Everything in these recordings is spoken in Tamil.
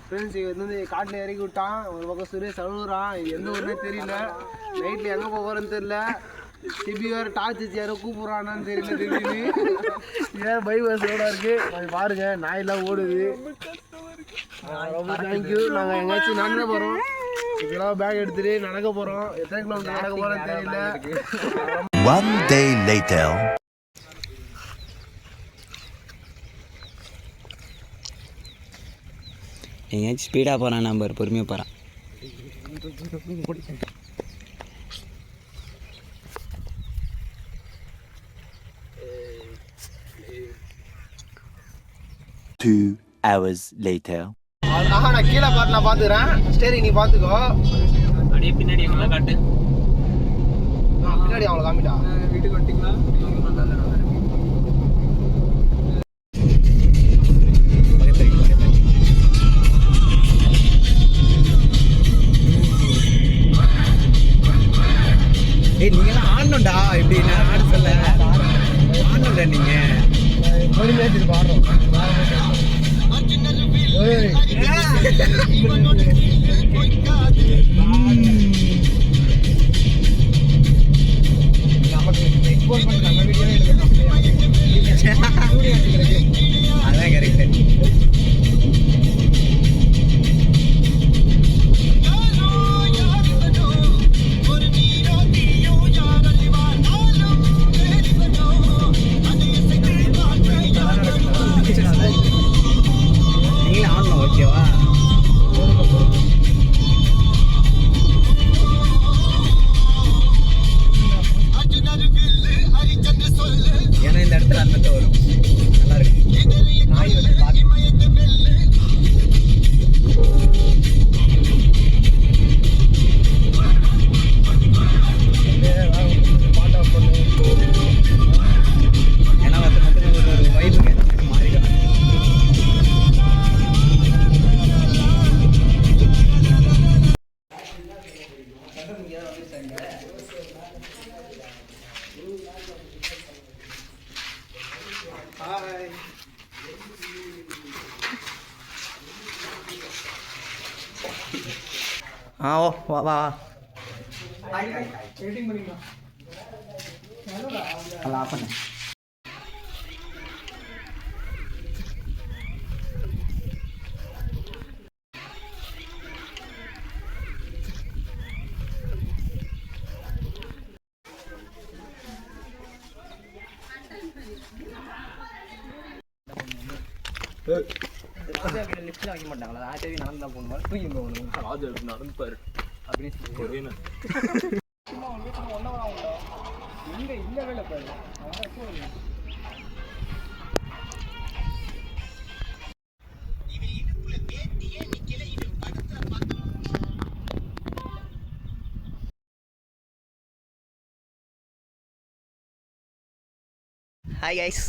ஃப்ரெண்ட்ஸ் வந்து காட்டில் இறக்கி விட்டான். ஒரு பக்கம் சுரேஷ் அழுகுறான். எந்த ஊருனே தெரியல. நைட்டில் எங்கே போகிறேன்னு தெரியல. திருப்பி வேறு டார்ச் வச்சு யாரோ கூப்பிட்றானான்னு தெரியல. திடீர்னு ஏன் பைபர்ஸோட இருக்குது. அது பாருங்கள் நாயெல்லாம் ஓடுது. ரொம்ப தேங்க்யூ. நாங்கள் எங்கேயாச்சும் நடந்து போகிறோம். இப்போலாம் பேக் எடுத்துகிட்டு நடக்க போகிறோம். எத்தனை கிலோமீட்டர் நடக்க போகிறோன்னு தெரியல. One day later. எங்கேயாச்சும் ஸ்பீடாக போகிறான். நம்பர் பொறுமையாக போகிறான். 2 hours later. நான் கீழே பார்த்து நான் பார்த்துக்கிறேன். ஸ்டேரிங் நீ பார்த்துக்கோ. அப்படியே பின்னாடி எவ்வளோ காட்டு. பின்னாடி அவங்கள காமிட்டா. வீட்டுக்கு வந்துட்டீங்களா? நீங்களாம் ஆடணும்டா. எப்படி நான் ஆட சொல்ல ஆடணும்டா. நீங்கள் பொறுமையாக திருப்பி ஆடுறோம். அதான் கரெக்டு. நீங்களும் ஆடணும். ஓகேவா? ஏன்னா இந்த இடத்துல அந்த வரும். நல்லா இருக்கு. நாய் வந்து ஏன்னா மொத்தம் ஒரு வைபுங்க மாறிடும். ஓ வா வா ஆஃப் பண்ணு. லிஃப்ட்ல வைக்க மாட்டாங்களா? ஆட்டோவே நடந்து தான் போகணும். தூக்கி போகணும். ராஜு நடந்துப்பாரு அப்படின்னு எங்க இந்த வேலை பாரு. ஹாய் கைஸ்,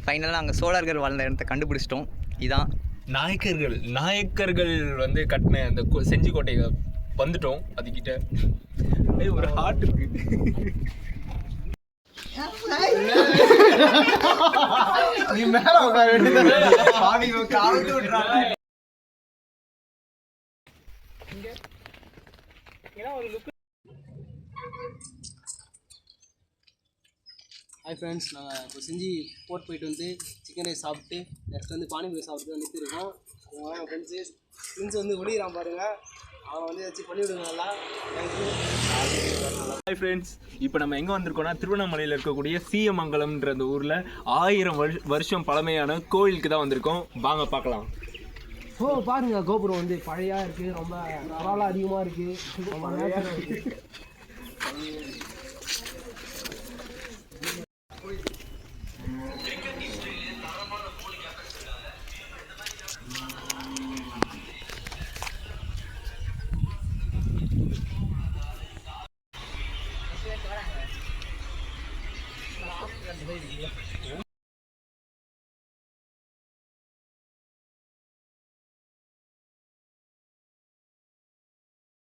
ஃபைனலாக நாங்கள் சோழர்கள் வாழ்ந்த இடத்த கண்டுபிடிச்சிட்டோம். இதான் நாயக்கர்கள் வந்து கட்டின அந்த செஞ்சிக்கோட்டை வந்துட்டோம். அதுக்கிட்ட ஒரு ஹார்ட் இருக்கு. நீ மேல உட்கார வேண்டியது. ஹாய் ஃப்ரெண்ட்ஸ், நாங்கள் இப்போ செஞ்சு போட் போயிட்டு வந்து சிக்கன் ரைஸ் சாப்பிட்டு நெக்ஸ்ட் வந்து பானிபூரி சாப்பிட்டு வந்து நிறுத்திருக்கோம். என் ஃப்ரெண்ட்ஸ் வந்து ஒளிகிறான் பாருங்கள். அவன் வந்து ஏதாச்சும் பண்ணிவிடுங்க நல்லா. ஹாய் ஃப்ரெண்ட்ஸ், இப்போ நம்ம எங்கே வந்திருக்கோம்னா திருவண்ணாமலையில் இருக்கக்கூடிய சீயமங்கலம்ன்ற அந்த ஊரில் 1000 வருஷம் பழமையான கோயிலுக்கு தான் வந்திருக்கோம். வாங்க பார்க்கலாம். பாருங்க, கோபுரம் வந்து பழையா இருக்குது. ரொம்ப பரவாயில்ல அதிகமாக இருக்குது. ரொம்ப நேரம் இருக்குது.